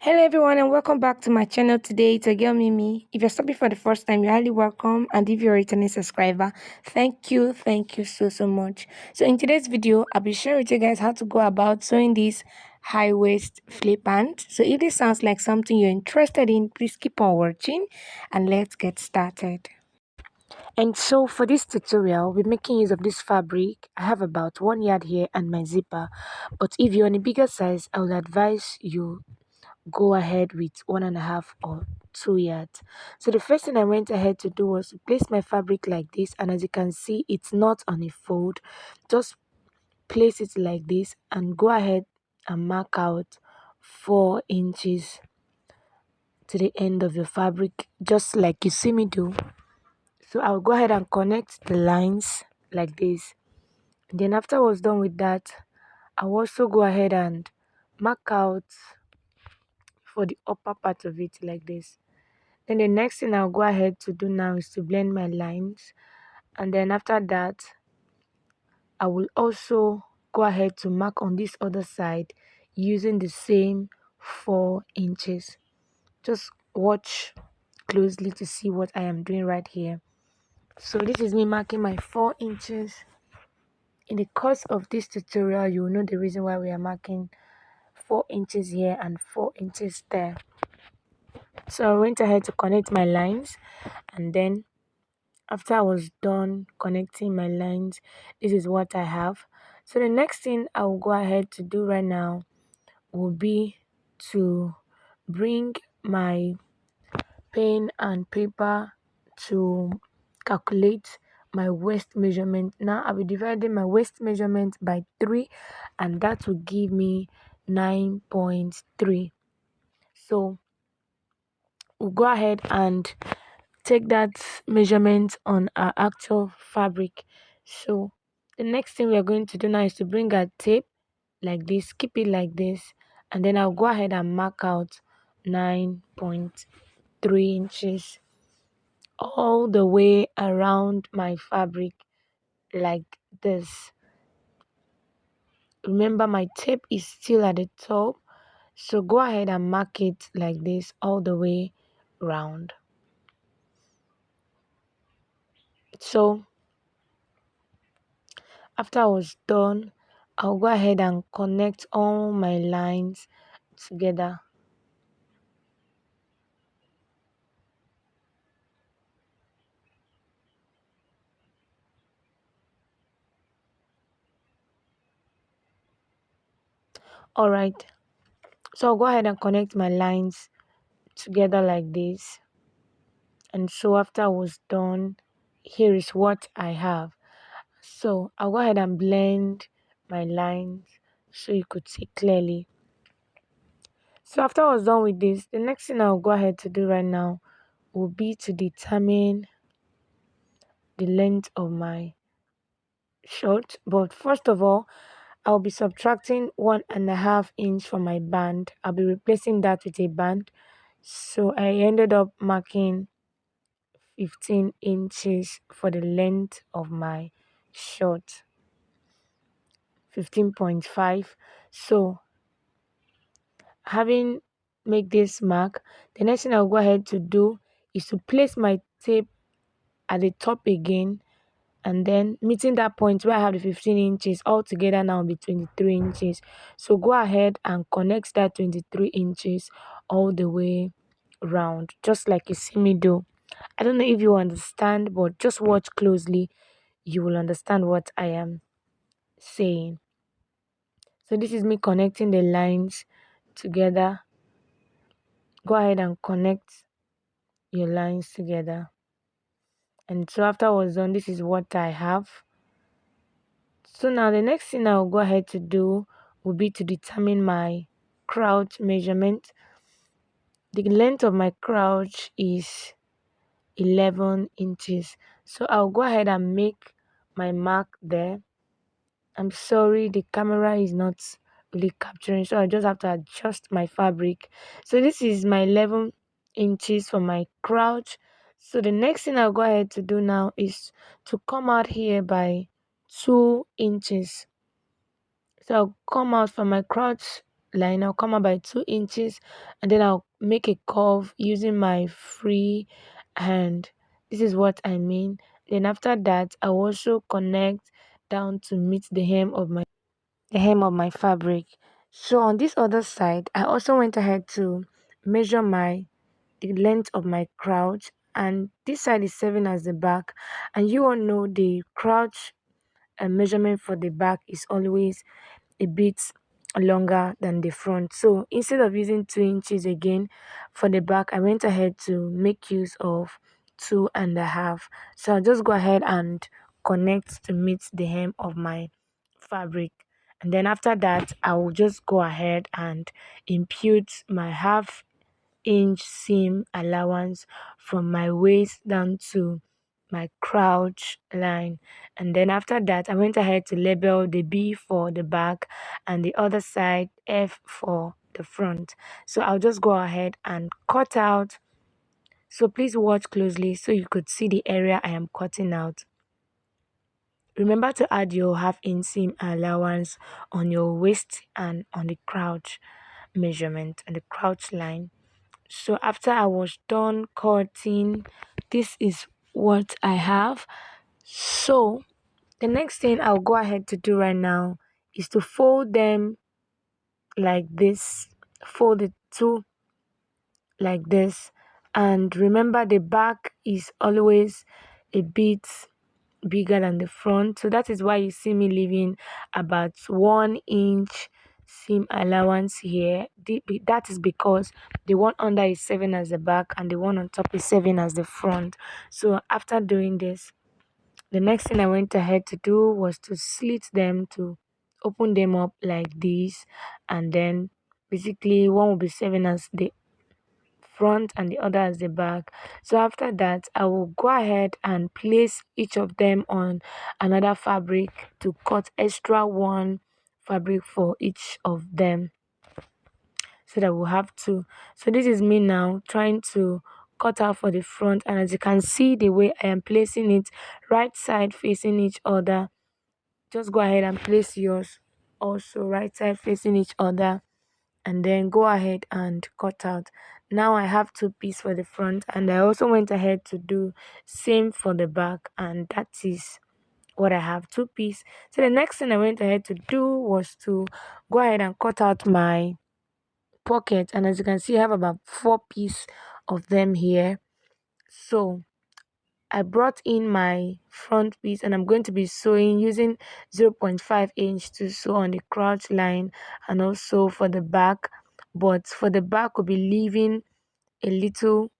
Hello everyone and welcome back to my channel today. It's a girl Mimi. If you're stopping for the first time, you're highly welcome, and if you're a returning subscriber, thank you so much. So in today's video, I'll be sharing with you guys how to go about sewing this high waist flip pant. So if this sounds like something you're interested in, please keep on watching and let's get started. And so for this tutorial, we're making use of this fabric. I have about 1 yard here and my zipper, but if you're on a bigger size, I would advise you go ahead with 1.5 or 2 yards. So the first thing I went ahead to do was to place my fabric like this, and as you can see, it's not on a fold. Just place it like this and go ahead and mark out 4 inches to the end of your fabric, just like you see me do. So I'll go ahead and connect the lines like this. Then after I was done with that, I'll also go ahead and mark out for the upper part of it like this. Then the next thing I'll go ahead to do now is to blend my lines, and then after that I will also go ahead to mark on this other side using the same 4 inches. Just watch closely to see what I am doing right here. So this is me marking my 4 inches. In the course of this tutorial, you will know the reason why we are marking 4 inches here and 4 inches there. So I went ahead to connect my lines, and then after I was done connecting my lines, this is what I have. So the next thing I will go ahead to do right now will be to bring my pen and paper to calculate my waist measurement. Now I'll be dividing my waist measurement by 3, and that will give me 9.3. So we'll go ahead and take that measurement on our actual fabric. So the next thing we are going to do now is to bring our tape like this, keep it like this, and then I'll go ahead and mark out 9.3 inches all the way around my fabric like this. Remember, my tape is still at the top, so go ahead and mark it like this all the way round. So after I was done, I'll go ahead and connect all my lines together. Alright, so I'll go ahead and connect my lines together like this. And so after I was done, here is what I have. So I'll go ahead and blend my lines so you could see clearly. So after I was done with this, the next thing I'll go ahead to do right now will be to determine the length of my short. But first of all, I'll be subtracting 1.5 inch from my band. I'll be replacing that with a band. So I ended up marking 15 inches for the length of my short. 15.5. So having make this mark, the next thing I'll go ahead to do is to place my tape at the top again, and then meeting that point where I have the 15 inches all together now will be 23 inches. So go ahead and connect that 23 inches all the way round, just like you see me do. I don't know if you understand, but just watch closely, you will understand what I am saying. So this is me connecting the lines together. Go ahead and connect your lines together. And so after I was done, this is what I have. So now the next thing I'll go ahead to do will be to determine my crouch measurement. The length of my crouch is 11 inches. So I'll go ahead and make my mark there. I'm sorry, the camera is not really capturing, so I just have to adjust my fabric. So this is my 11 inches for my crouch. So the next thing I'll go ahead to do now is to come out here by 2 inches. So I'll come out from my crouch line. I'll come out by 2 inches, and then I'll make a curve using my free hand. This is what I mean. Then after that, I'll also connect down to meet the hem of my fabric. So on this other side, I also went ahead to measure the length of my crouch, and this side is serving as the back. And you all know the crouch measurement for the back is always a bit longer than the front. So instead of using 2 inches again for the back, I went ahead to make use of 2.5. So I'll just go ahead and connect to meet the hem of my fabric. And then after that, I will just go ahead and impute my half-inch seam allowance from my waist down to my crouch line. And then after that, I went ahead to label the B for the back and the other side F for the front. So I'll just go ahead and cut out. So please watch closely so you could see the area I am cutting out. Remember to add your half-inch seam allowance on your waist and on the crouch measurement and the crouch line. So after I was done cutting, this is what I have. So the next thing I'll go ahead to do right now is to fold them like this. Fold the two like this. And remember, the back is always a bit bigger than the front. So that is why you see me leaving about 1 inch seam allowance here. That is because the one under is serving as the back and the one on top is serving as the front. So after doing this, the next thing I went ahead to do was to slit them, to open them up like this, and then basically one will be serving as the front and the other as the back. So after that, I will go ahead and place each of them on another fabric to cut extra one fabric for each of them, so that we'll have two. So this is me now trying to cut out for the front, and as you can see the way I am placing it, right side facing each other. Just go ahead and place yours also right side facing each other, and then go ahead and cut out. Now I have two pieces for the front, and I also went ahead to do same for the back, and that is what I have, two pieces. So the next thing I went ahead to do was to go ahead and cut out my pocket, and as you can see I have about 4 pieces of them here. So I brought in my front piece, and I'm going to be sewing using 0.5 inch to sew on the crotch line and also for the back. But for the back, we'll be leaving a little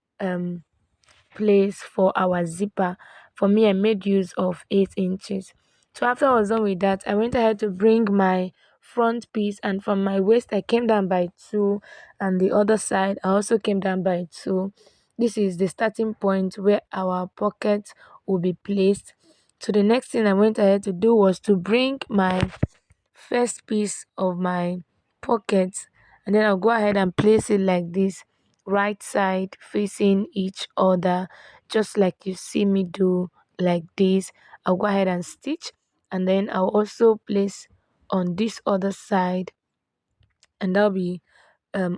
place for our zipper. For me, I made use of 8 inches. So after I was done with that, I went ahead to bring my front piece, and from my waist I came down by 2, and the other side I also came down by 2. This is the starting point where our pocket will be placed. So the next thing I went ahead to do was to bring my first piece of my pocket, and then I'll go ahead and place it like this, right side facing each other, just like you see me do, like this. I'll go ahead and stitch, and then I'll also place on this other side, and that'll be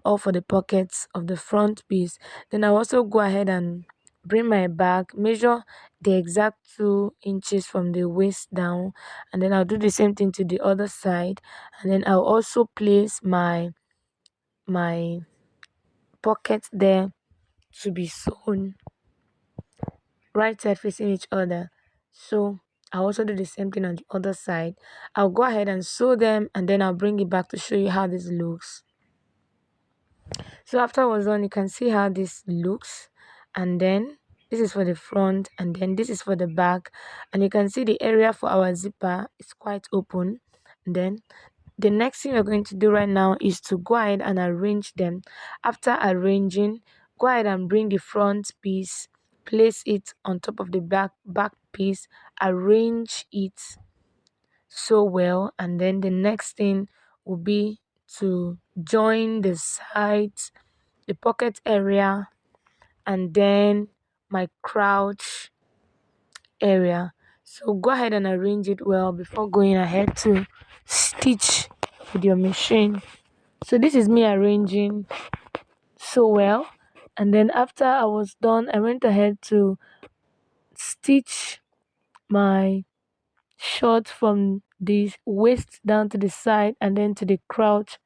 all for the pockets of the front piece. Then I'll also go ahead and bring my back, measure the exact 2 inches from the waist down, and then I'll do the same thing to the other side. And then I'll also place my pocket there to be sewn right side facing each other. So I'll also do the same thing on the other side. I'll go ahead and sew them, and then I'll bring it back to show you how this looks. So after I was done, you can see how this looks, and then this is for the front, and then this is for the back, and you can see the area for our zipper is quite open. And then the next thing we're going to do right now is to go ahead and arrange them. After arranging, go ahead and bring the front piece, place it on top of the back piece, arrange it so well, and then the next thing will be to join the sides, the pocket area, and then my crouch area. So go ahead and arrange it well before going ahead to stitch with your machine. So this is me arranging so well. And then after I was done, I went ahead to stitch my short from the waist down to the side and then to the crotch.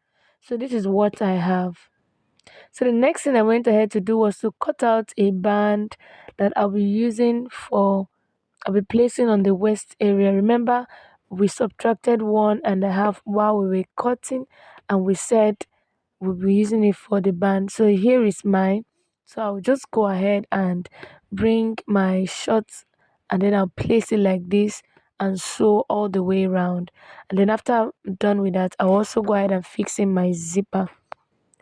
So this is what I have. So the next thing I went ahead to do was to cut out a band that I'll be using for I'll be placing on the waist area. Remember, we subtracted 1.5 while we were cutting, and we said we'll be using it for the band. So here is mine. So I'll just go ahead and bring my short, and then I'll place it like this and sew all the way around. And then after I'm done with that, I'll also go ahead and fix in my zipper.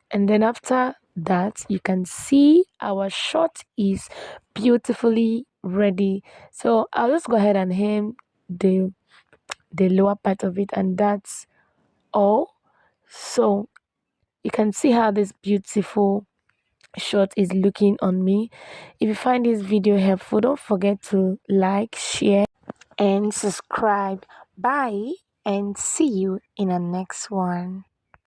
And then after that, you can see our short is beautifully ready. So I'll just go ahead and hem the lower part of it, and that's all. So you can see how this beautiful short is looking on me. If you find this video helpful, don't forget to like, share, and subscribe. Bye, and see you in the next one.